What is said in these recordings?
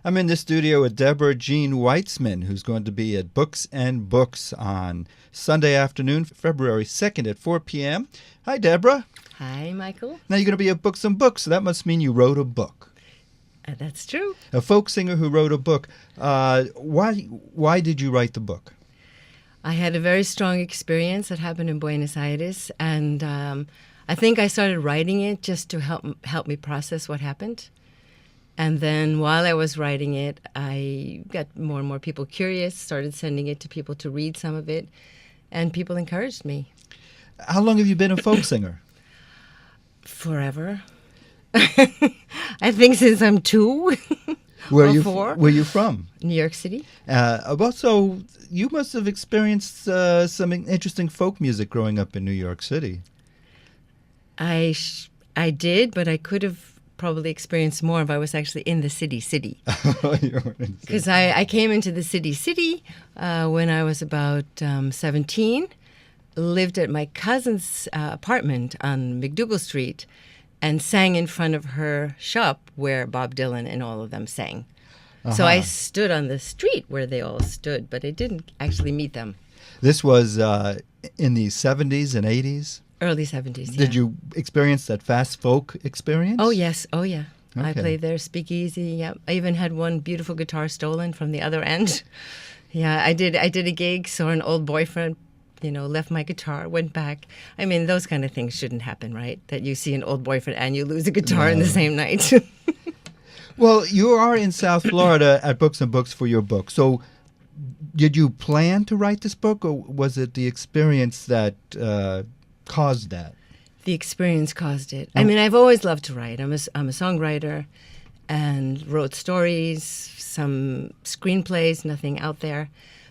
I'm in the studio with Deborah Jeanne Weitzman, who's going to be at Books and Books on Sunday afternoon, February 2nd at 4 p.m. Hi, Deborah. Hi, Michael. Now you're going to be at Books and Books, so that must mean you wrote a book. That's true. A folk singer who wrote a book. Why did you write the book? I had a very strong experience that happened in Buenos Aires, and I think I started writing it just to help me process what happened. And then while I was writing it, I got more and more people curious, started sending it to people to read some of it, and people encouraged me. How long have you been a folk singer? Forever. I think since I'm 2 or 4. Where are you from? New York City. So you must have experienced some interesting folk music growing up in New York City. I did, but I could have probably experienced more if I was actually in the city. Because I came into the city when I was about 17, lived at my cousin's apartment on McDougal Street, and sang in front of her shop where Bob Dylan and all of them sang. Uh-huh. So I stood on the street where they all stood, but I didn't actually meet them. This was in the 70s and 80s? Early 70s, yeah. Did you experience that fast folk experience? Oh, yes. Oh, yeah. Okay. I played there, speakeasy, yeah. I even had one beautiful guitar stolen from the other end. Yeah, I did a gig, saw an old boyfriend, left my guitar, went back. I mean, those kind of things shouldn't happen, right? That you see an old boyfriend and you lose a guitar in the same night. Well, you are in South Florida at Books and Books for your book. So did you plan to write this book, or was it the experience that caused that? The experience caused it. I mean, I've always loved to write. I'm a songwriter and wrote stories, some screenplays, nothing out there.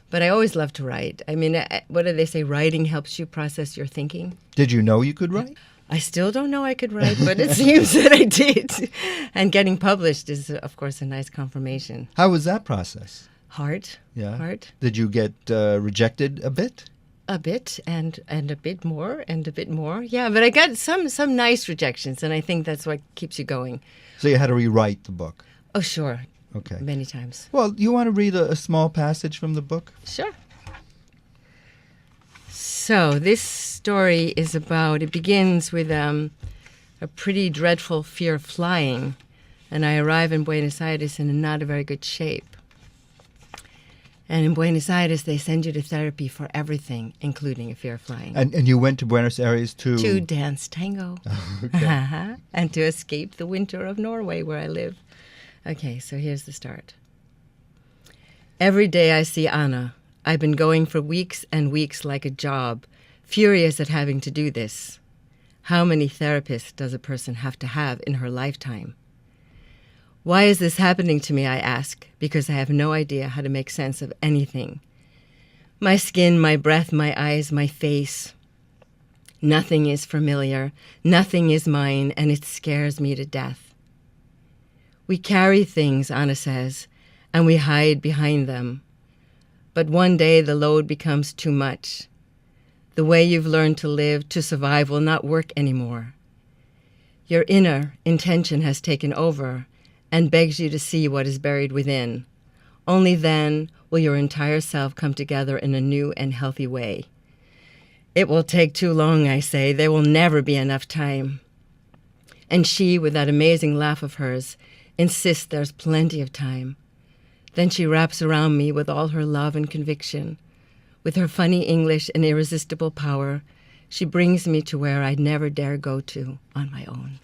But I always loved to write. I mean, what do they say? Writing helps you process your thinking. Did you know you could write? I still don't know I could write, but it seems that I did. And getting published is, of course, a nice confirmation. How was that process? Hard. Yeah. Hard. Did you get rejected a bit? A bit and a bit more and a bit more. Yeah, but I got some nice rejections, and I think that's what keeps you going. So you had to rewrite the book? Oh, sure. Okay. Many times. Well, you want to read a small passage from the book? Sure. So this story is it begins with a pretty dreadful fear of flying, and I arrive in Buenos Aires in not a very good shape. And in Buenos Aires, they send you to therapy for everything, including a fear of flying. And you went to Buenos Aires to dance tango. Okay. And to escape the winter of Norway, where I live. Okay, so here's the start. Every day I see Anna. I've been going for weeks and weeks like a job, furious at having to do this. How many therapists does a person have to have in her lifetime? Why is this happening to me, I ask, because I have no idea how to make sense of anything. My skin, my breath, my eyes, my face. Nothing is familiar, nothing is mine, and it scares me to death. We carry things, Anna says, and we hide behind them. But one day the load becomes too much. The way you've learned to live, to survive, will not work anymore. Your inner intention has taken over and begs you to see what is buried within. Only then will your entire self come together in a new and healthy way. It will take too long, I say. There will never be enough time. And she, with that amazing laugh of hers, insists there's plenty of time. Then she wraps around me with all her love and conviction. With her funny English and irresistible power, she brings me to where I'd never dare go to on my own.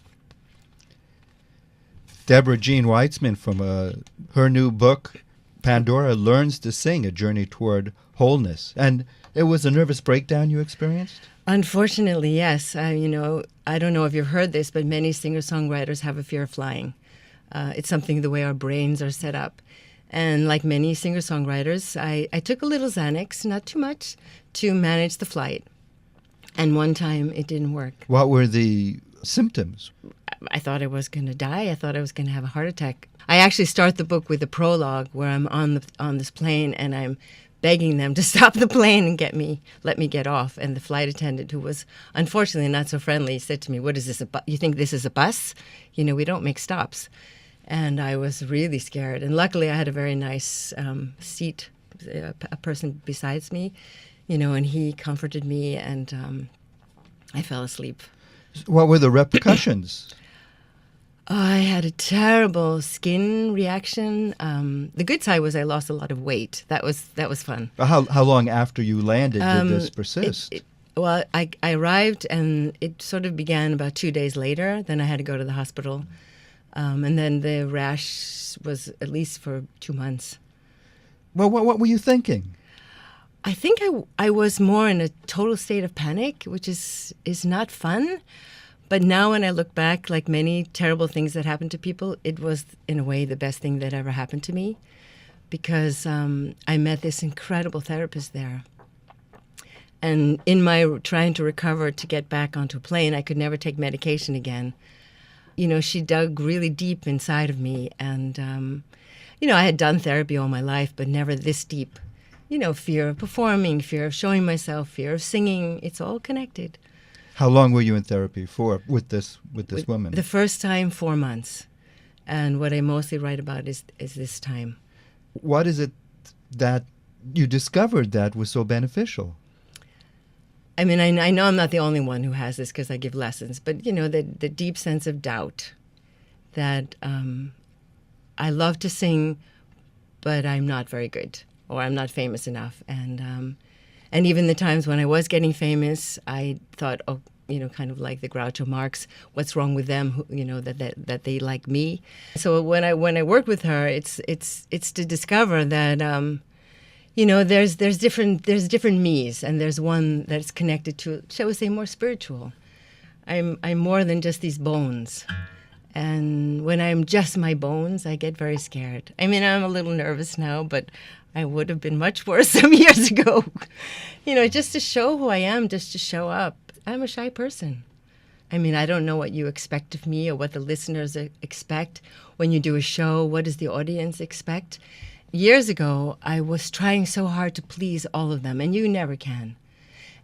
Deborah Jeanne Weitzman from her new book, Pandora Learns to Sing, A Journey Toward Wholeness. And it was a nervous breakdown you experienced? Unfortunately, yes. I don't know if you've heard this, but many singer-songwriters have a fear of flying. It's something the way our brains are set up. And like many singer-songwriters, I took a little Xanax, not too much, to manage the flight. And one time it didn't work. What were the symptoms? I thought I was going to die. I thought I was going to have a heart attack. I actually start the book with a prologue where I'm on this plane and I'm begging them to stop the plane and let me get off. And the flight attendant, who was unfortunately not so friendly, said to me, "What is this? You think this is a bus? We don't make stops." And I was really scared. And luckily I had a very nice seat, a person besides me, and he comforted me, and I fell asleep. What were the repercussions? I had a terrible skin reaction. The good side was I lost a lot of weight. That was fun. How long after you landed did this persist? Well, I arrived, and it sort of began about 2 days later. Then I had to go to the hospital. And then the rash was at least for 2 months. Well, what were you thinking? I think I was more in a total state of panic, which is not fun. But now when I look back, like many terrible things that happened to people, it was, in a way, the best thing that ever happened to me, because I met this incredible therapist there. And in my trying to recover to get back onto a plane, I could never take medication again. She dug really deep inside of me. And, I had done therapy all my life, but never this deep. Fear of performing, fear of showing myself, fear of singing. It's all connected. How long were you in therapy for with this woman? The first time, 4 months. And what I mostly write about is this time. What is it that you discovered that was so beneficial? I mean, I know I'm not the only one who has this because I give lessons, but, the deep sense of doubt that I love to sing, but I'm not very good, or I'm not famous enough. And even the times when I was getting famous, I thought, kind of like the Groucho Marx, what's wrong with them, that they like me. So when I work with her, it's to discover that, there's different me's, and there's one that's connected to, shall we say, more spiritual. I'm more than just these bones. And when I'm just my bones, I get very scared. I mean, I'm a little nervous now, but I would have been much worse some years ago. Just to show who I am, just to show up. I'm a shy person. I mean, I don't know what you expect of me or what the listeners expect. When you do a show, what does the audience expect? Years ago, I was trying so hard to please all of them, and you never can.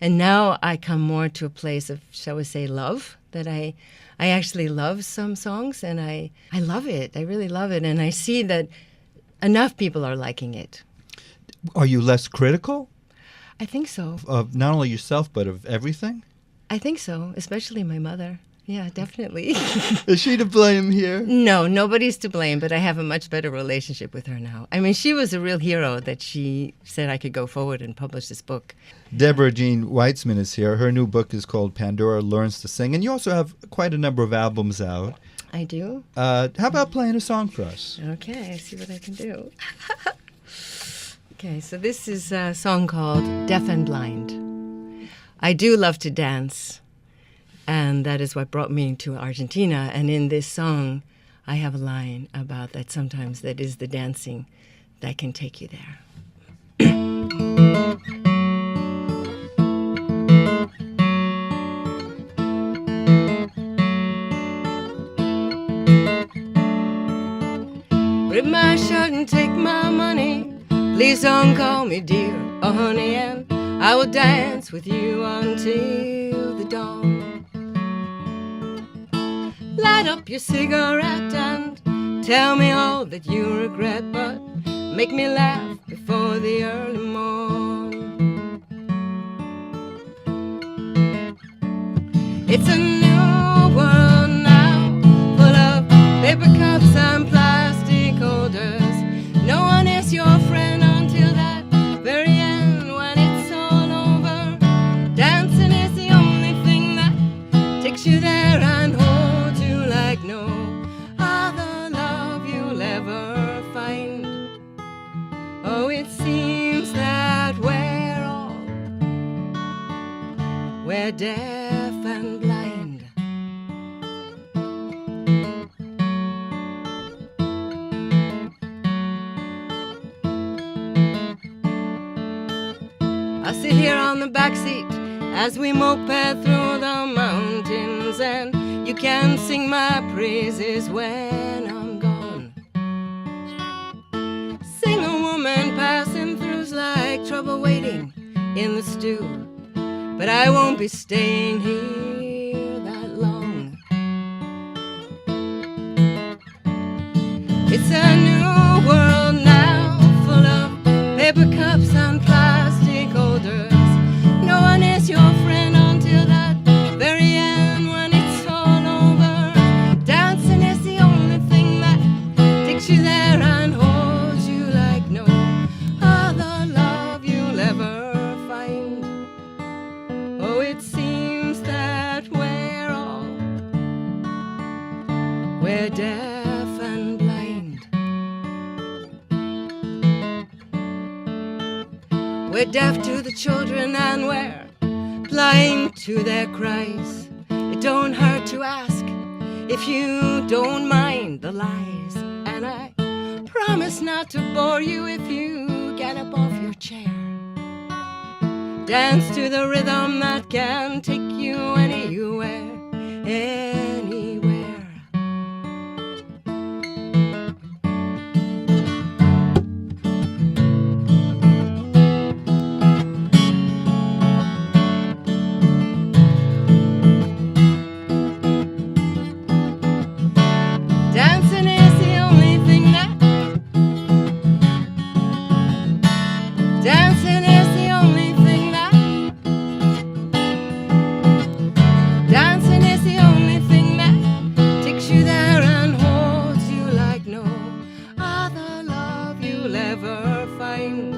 And now I come more to a place of, shall we say, love, that I actually love some songs, and I love it. I really love it. And I see that enough people are liking it. Are you less critical? I think so. Of not only yourself, but of everything? I think so, especially my mother. Yeah, definitely. Is she to blame here? No, nobody's to blame, but I have a much better relationship with her now. I mean, she was a real hero that she said I could go forward and publish this book. Deborah Jeanne Weitzman is here. Her new book is called Pandora Learns to Sing, and you also have quite a number of albums out. I do. How about playing a song for us? Okay, I see what I can do. Okay, so this is a song called Deaf and Blind. I do love to dance, and that is what brought me to Argentina. And in this song, I have a line about that sometimes that is the dancing that can take you there. Rip my shirt and take my money. Please don't call me dear or honey, and I will dance with you until the dawn. Light up your cigarette and tell me all that you regret, but make me laugh before the early morn. It's a new world now, full of paper cups and plastic holders. No one is your friend until that very end, when it's all over. Dancing is the only thing that takes you there and holds you like no other love you'll ever find. Oh, it seems that we're deaf and blind. I sit here on the back seat as we moped through the mountains, and you can sing my praises when I'm gone. Sing a woman passing through's like trouble waiting in the stew, but I won't be staying here that long. It's a new world now, full of paper cups and plastic holders. No one is your friend until that very end, when it's all over. Dancing is the only thing that takes you there and holds you like no other love you'll ever find. Oh, it seems that we're deaf and blind. We're deaf to the children and we're blind to their cries. It don't hurt to ask if you don't mind the lies. And I promise not to bore you if you get up off your chair. Dance to the rhythm that can take you anywhere, anywhere. Dancing is the only thing that Dancing is the only thing that Dancing is the only thing that takes you there and holds you like no other love you'll ever find.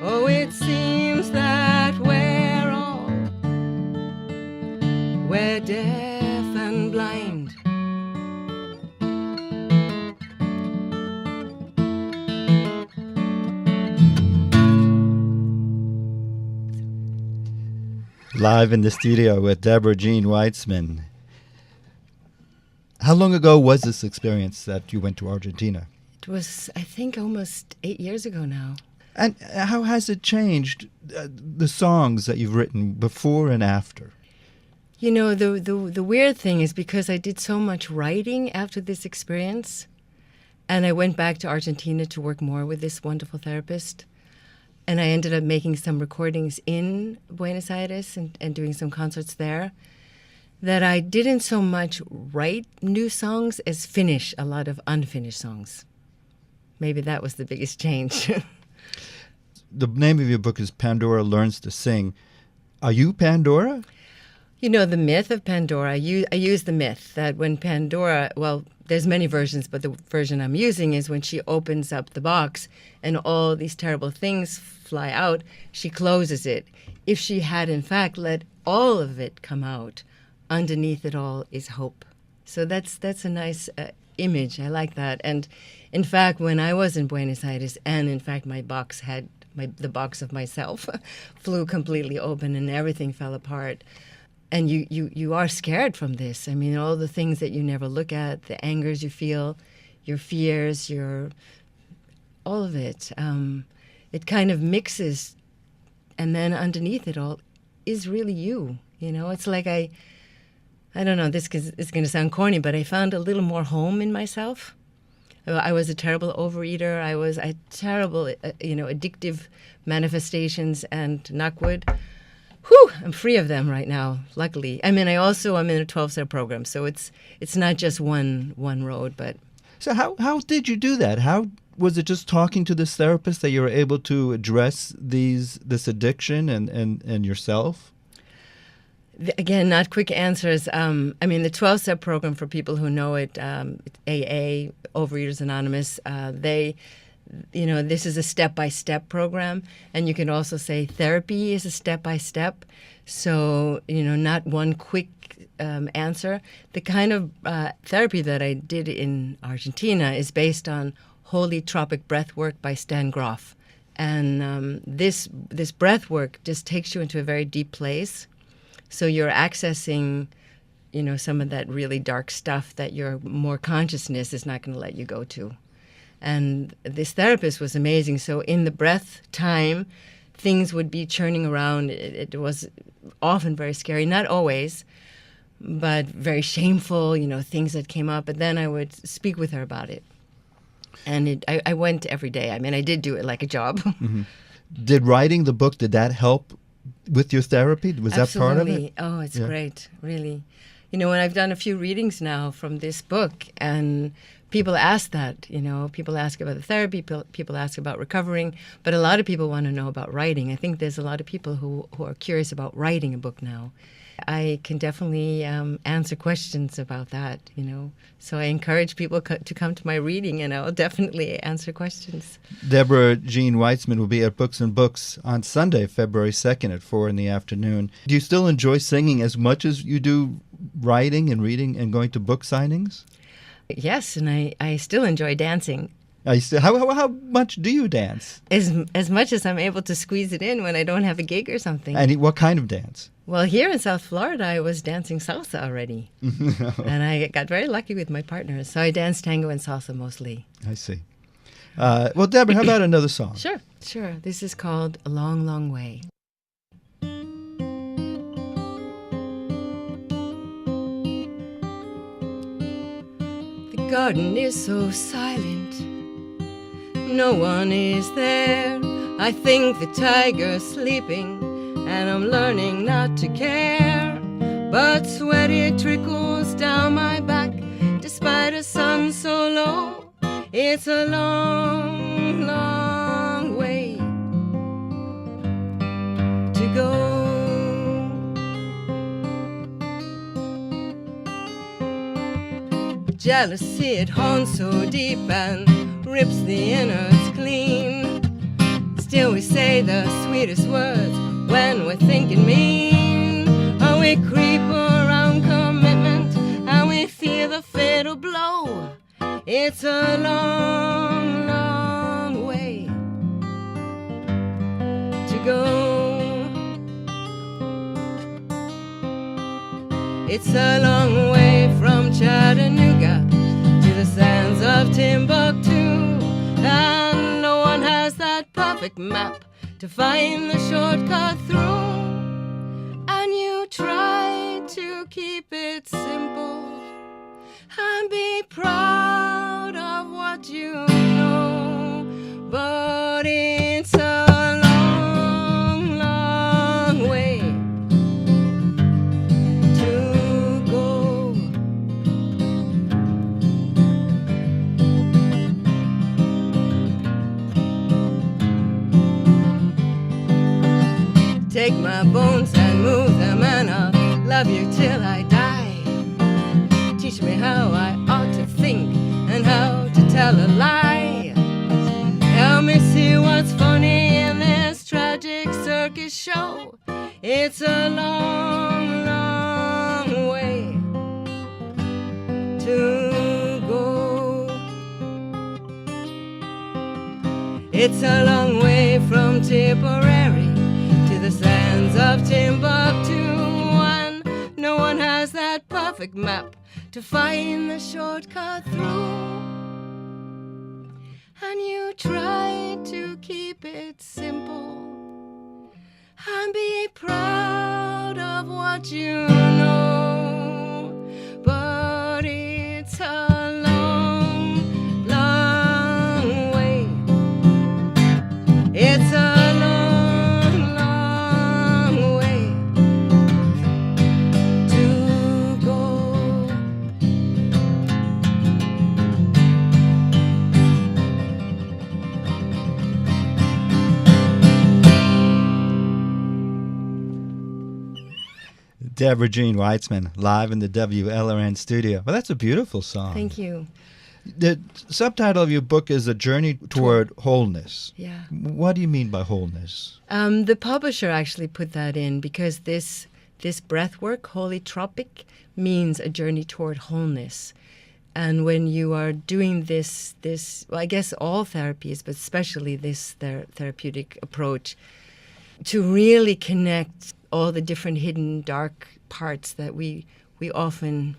Oh, it seems that we're deaf and blind. Live in the studio with Deborah Jeanne Weitzman. How long ago was this experience that you went to Argentina? It was, I think, almost 8 years ago now. And how has it changed the songs that you've written before and after? You know, the weird thing is because I did so much writing after this experience, and I went back to Argentina to work more with this wonderful therapist, and I ended up making some recordings in Buenos Aires and doing some concerts there, that I didn't so much write new songs as finish a lot of unfinished songs. Maybe that was the biggest change. The name of your book is Pandora Learns to Sing. Are you Pandora? You know, the myth of Pandora, I use the myth that when Pandora, well, there's many versions, but the version I'm using is when she opens up the box and all these terrible things fly out, she closes it. If she had, in fact, let all of it come out, underneath it all is hope. So that's a nice image. I like that. And in fact, when I was in Buenos Aires, and in fact my box had, the box of myself flew completely open and everything fell apart. And you are scared from this. I mean, all the things that you never look at, the angers you feel, your fears, all of it. It kind of mixes, and then underneath it all is really you. You know, it's like I don't know, this is going to sound corny, but I found a little more home in myself. I was a terrible overeater. I was a terrible, addictive manifestations, and knock wood. Whew, I'm free of them right now, luckily. I mean, I'm in a 12-step program, so it's not just one road, but... So how did you do that? How was it just talking to this therapist that you were able to address this addiction and yourself? Again, not quick answers. The 12-step program, for people who know it, AA, Overeaters Anonymous, this is a step-by-step program, and you can also say therapy is a step-by-step. So, not one quick answer. The kind of therapy that I did in Argentina is based on Holy Tropic Breath Work by Stan Grof. And this breath work just takes you into a very deep place. So you're accessing, some of that really dark stuff that your more consciousness is not going to let you go to. And this therapist was amazing. So in the breath time, things would be churning around. It was often very scary, not always, but very shameful, things that came up. But then I would speak with her about it. And I went every day. I mean, I did do it like a job. Mm-hmm. Did writing the book, did that help with your therapy? Was Absolutely. That part of it? Oh, it's great, really. When I've done a few readings now from this book, and people ask that, people ask about the therapy, people ask about recovering, but a lot of people want to know about writing. I think there's a lot of people who are curious about writing a book now. I can definitely answer questions about that, So I encourage people to come to my reading, and I'll definitely answer questions. Deborah Jeanne Weitzman will be at Books and Books on Sunday, February 2nd at 4 in the afternoon. Do you still enjoy singing as much as you do writing and reading and going to book signings? Yes, and I still enjoy dancing. How much do you dance? As much as I'm able to squeeze it in when I don't have a gig or something. And what kind of dance? Well, here in South Florida, I was dancing salsa already. And I got very lucky with my partners. So I dance tango and salsa mostly. I see. Well, Deborah, how about another song? Sure. This is called A Long, Long Way. The garden is so silent. No one is there. I think the tiger's sleeping, and I'm learning not to care. But sweat it trickles down my back, despite a sun so low. It's a long, long way to go. Jealousy, it haunts so deep and rips the innards clean. Still we say the sweetest words when we're thinking mean. And we creep around commitment, and we feel the fatal blow. It's a long, long way to go. It's a long way from Chattanooga to the sands of Timbuktu, and no one has that perfect map to find the shortcut through. And you try to keep it simple and be proud of what you know, but it's a long, long way to go. Take my bones and move them, and I'll love you till I die. Teach me how I ought to think and how to tell a lie. Help me see what's funny in this tragic circus show. It's a long, long way to go. It's a long way from Tipperary to the sands of Timbuktu, and no one has that perfect map to find the shortcut through. And you try to keep it simple and be proud of what you know, but it's a long, long way. It's a long, long way to go. Deborah Jeanne Weitzman, live in the WLRN studio. Well, that's a beautiful song. Thank you. The subtitle of your book is A Journey Toward Wholeness. Yeah. What do you mean by wholeness? The publisher actually put that in because this breath work, holy tropic, means a journey toward wholeness. And when you are doing this, well, I guess all therapies, but especially this therapeutic approach, to really connect all the different hidden dark parts that we often,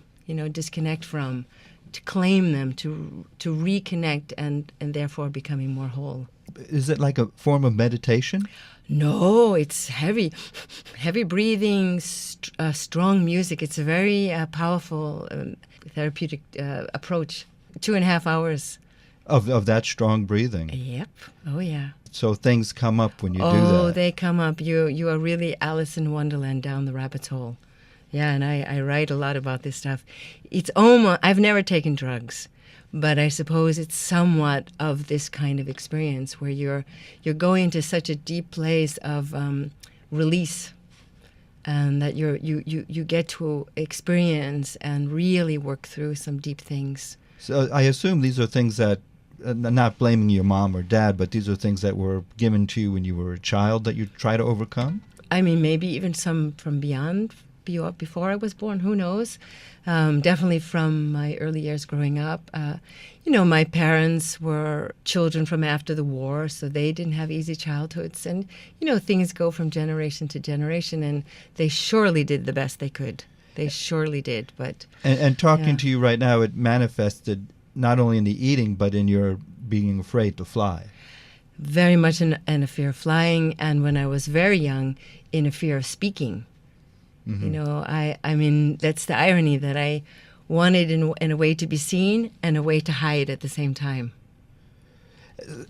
disconnect from, to claim them, to reconnect, and therefore becoming more whole. Is it like a form of meditation? No, it's heavy breathing, strong music. It's a very powerful therapeutic approach. 2.5 hours. Of that strong breathing? Yep. Oh, yeah. So things come up when you do that? Oh, they come up. You are really Alice in Wonderland down the rabbit's hole. Yeah, and I write a lot about this stuff. It's almost, I've never taken drugs, But I suppose it's somewhat of this kind of experience where you're going to such a deep place of release, and that you get to experience and really work through some deep things. So I assume these are things that, not blaming your mom or dad, but these are things that were given to you when you were a child that you try to overcome? I mean, maybe even some from before I was born, who knows? Definitely from my early years growing up. My parents were children from after the war, so they didn't have easy childhoods. And, things go from generation to generation, and they surely did the best they could. They surely did. But And talking to you right now, it manifested not only in the eating, but in your being afraid to fly. very much in a fear of flying, and when I was very young, in a fear of speaking. Mm-hmm. I mean, that's the irony, that I wanted in a way to be seen and a way to hide at the same time.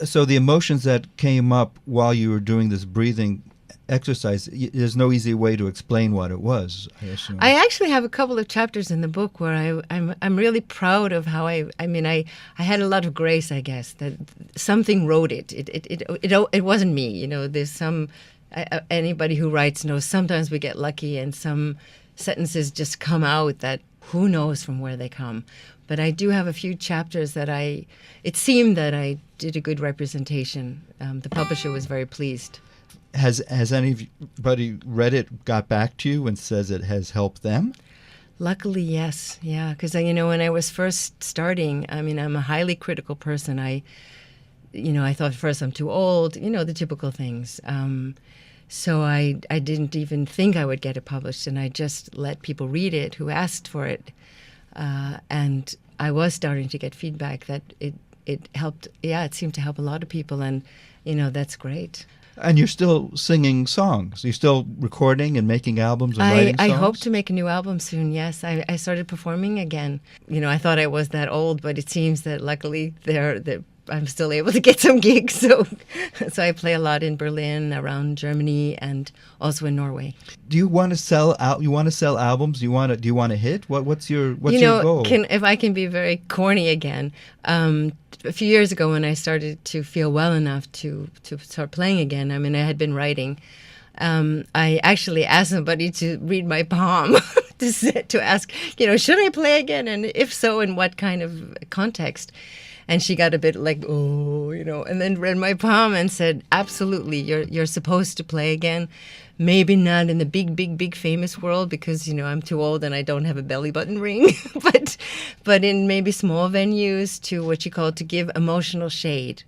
So the emotions that came up while you were doing this breathing exercise, there's no easy way to explain what it was, I assume. I actually have a couple of chapters in the book where I'm really proud of how I had a lot of grace, I guess, that something wrote it. It wasn't me, there's some, anybody who writes knows sometimes we get lucky and some sentences just come out that who knows from where they come. But I do have a few chapters that it seemed that I did a good representation. The publisher was very pleased. Has anybody read it, got back to you and says it has helped them? Luckily, yes. Yeah, because, when I was first starting, I'm a highly critical person. I thought first I'm too old, the typical things. So I didn't even think I would get it published, and I just let people read it who asked for it. And I was starting to get feedback that it helped. Yeah, it seemed to help a lot of people, and, that's great. And you're still singing songs. You're still recording and making albums and writing songs? I hope to make a new album soon, yes. I started performing again. I thought I was that old, but it seems that luckily I'm still able to get some gigs. So I play a lot in Berlin, around Germany, and also in Norway. Do you want to sell out? You want to sell albums? Do you want to hit? What's your goal? If I can be very corny again, a few years ago when I started to feel well enough to start playing again, I had been writing. I actually asked somebody to read my palm to ask, should I play again? And if so, in what kind of context? And she got a bit like, and then read my palm and said, absolutely, you're supposed to play again. Maybe not in the big famous world because, I'm too old and I don't have a belly button ring, but in maybe small venues to what you call to give emotional shade.